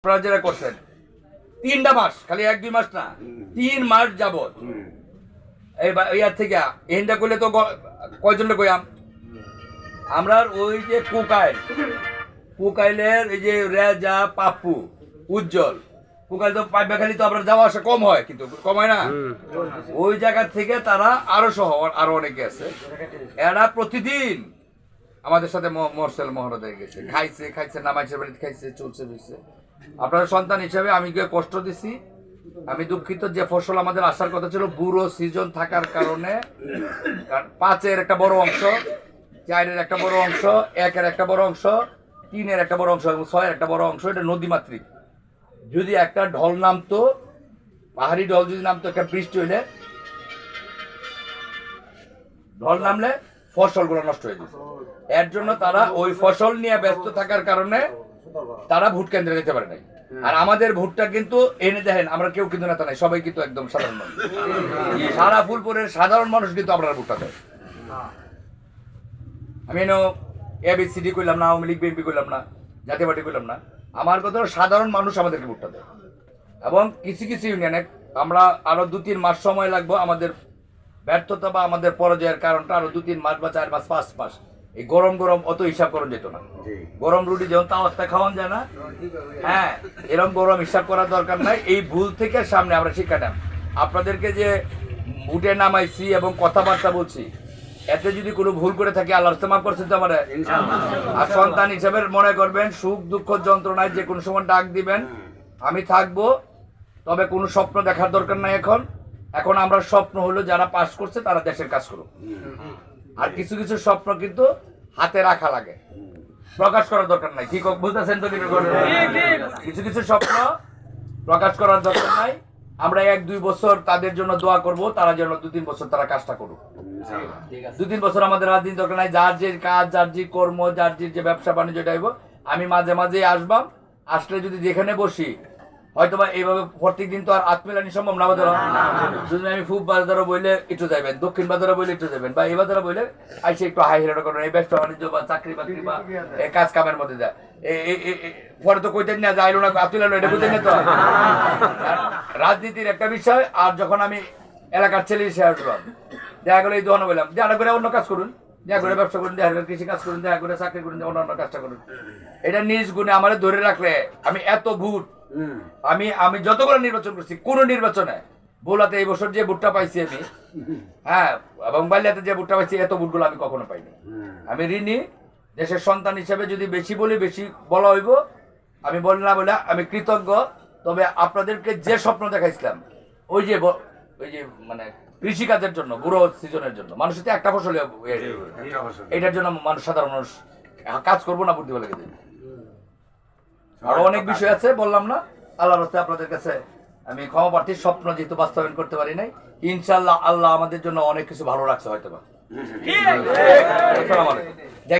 আপনারা যারা করছেন 3টা মাস, খালি 1-2 মাস না, 3 মাস যাবত এই ইয়ার থেকে এনটা করলে তো কয়জনটা কইয়াম আমরা। ওই যে কুকাইলের এই যে রেজা, পাপ্পু, উজ্জ্বল, কুকাইল তো পাইবা খালি তো আমরা যাওয়া আসা কম হয়, কিন্তু কম হয় না। ওই জায়গা থেকে তারা আরো সহ আরো অনেকে আছে, এরা প্রতিদিন আমাদের সাথে মরসেল মহরদে গেছে, খাইছে নামাইছে, বাড়িতে খাইছে, চলছে বুঝছে। আপনার সন্তান হিসেবে আমি কষ্ট দিছি, আমি দুঃখিত। যে ফসল আমাদের আসার কথা ছিল বুড়ো সিজন থাকার কারণে 5-এর একটা বড় অংশ, 4-এর একটা বড় অংশ, 1-এর একটা বড় অংশ, 3-এর একটা বড় অংশ এবং 6-এর একটা বড় অংশ, এটা নদীমাতৃক। যদি একটা ঢল নামতো, পাহাড়ি ঢল যদি নামতো, একটা বৃষ্টি হইলে ঢল নামলে ফসলগুলো নষ্ট হয়ে যেত। এর জন্য তারা ওই ফসল নিয়ে ব্যস্ত থাকার কারণে তারা ভোট কেন্দ্রে যেতে পারে নাই। আর আমাদের ভোটটা কিন্তু এনে দেখেন, আমরা কেউ কিন্তু নেতা নাই, সবাই কিন্তু একদম সাধারণ মানুষ। সারা ফুলপুরের সাধারণ মানুষ কিন্তু আপনার ভোটটা দেয়। আমি ABCD করলাম না, আওয়ামী লীগ বিএনপি করলাম না, জাতীয় পার্টি করলাম না, আমার কথা সাধারণ মানুষ আমাদেরকে ভোটটা দেয়। এবং কিছু কিছু ইউনিয়নে আমরা আরো 2-3 মাস সময় লাগবে, আমাদের ব্যর্থতা বা আমাদের পরাজয়ের কারণটা আরো 2-3 মাস বা 4 মাস 5 মাস। এই গরম অত হিসাব করা যেত না। গরম রুটি যেমন তাওয়াতে খাওয়ান যায় না, হ্যাঁ, এরকম গরম হিসাব করার দরকার নাই। এই ভুল থেকে সামনে আমরা শিক্ষা নেব। আপনাদেরকে যে ভোটে নামাইছি এবং কথাবার্তা বলছি, এতে যদি কোনো ভুল করে থাকি আল্লাহর রাস্তায় মাফ করছেন তো আমার। আর সন্তান হিসেবে মনে করবেন, সুখ দুঃখ যন্ত্রণায় যে কোনো সময় ডাক দিবেন, আমি থাকবো। তবে কোনো স্বপ্ন দেখার দরকার নাই। এখন আমরা স্বপ্ন হলো যারা পাস করছে তারা দেশের কাজ করুক। আর কিছু কিছু স্বপ্ন কিন্তু হাতে রাখা লাগে, প্রকাশ করার দরকার নাই। ঠিক বুঝতেছেন তো? কিছু কিছু স্বপ্ন প্রকাশ করার দরকার নাই। আমরা 1-2 বছর তাদের জন্য দোয়া করব, তারা যেন 2-3 বছর তারা কাজটা করুক। 2-3 বছর আমাদের রাজনীতি দরকার নাই। যার যে কাজ, যার যে কর্ম, যার যে ব্যবসা বাণিজ্য যাইব, আমি মাঝে মাঝে আসবাম। আসলে যদি যেখানে বসি, হয়তোবা এইভাবে প্রত্যেকদিন তো আর আত্মীলানি সম্ভব না। যদি আমি ফুব বাজারে বইলে একটু যাবেন, দক্ষিণ বাজারে বইলে একটু যাবেন, বা এই বাজারে বইলে আইসে একটু হাই হিরো করেন, এই ব্যবসা বাণিজ্য বা চাকরি বাকরি বা কাজ কামের মধ্যে যায়। পরে তো কইতেন না যাইলো না, আত্মীলানো, এটা কইতেন না তো। রাজনীতির একটা বিষয়। আর যখন আমি এলাকার ছেলে হিসেবে আসলাম, দেখা গেলো এই দোকানে বললাম, দেখা করে অন্য কাজ করুন, দেখা করে ব্যবসা করুন, দেখা করে কৃষি কাজ করুন, দেখা করে চাকরি করুন, অন্য কাজটা করুন। এটা নিজ গুণে আমার ধরে রাখলে আমি এত ভোট, আমি যতগুলো নির্বাচন করছি, কোন নির্বাচনে বোলাতে এই বছর যে ভোটটা পাইছি আমি, হ্যাঁ, এবং বালিয়াতে যে ভোটটা পাইছি, এত ভোটগুলো আমি কখনো পাইনি। আমি ঋণী। দেশের সন্তান হিসেবে যদি বেশি বলি, বেশি বলা হইব। আমি বলি না বলে আমি কৃতজ্ঞ। তবে আপনাদেরকে যে স্বপ্ন দেখাইছিলাম, ওই যে মানে কৃষিকাজের জন্য, বুড়ো সিজনের জন্য, মানুষের তো একটা ফসল, এটার জন্য মানুষ, সাধারণ মানুষ কাজ করবো না, বুদ্ধি বলে গেছে। আরো অনেক বিষয় আছে, বললাম না। আল্লাহর রাস্তায় আপনাদের কাছে আমি ক্ষমা প্রার্থী। স্বপ্ন যেহেতু বাস্তবায়ন করতে পারি নাই, ইনশাআল্লাহ আল্লাহ আমাদের জন্য অনেক কিছু ভালো রাখছে হয়তো বা।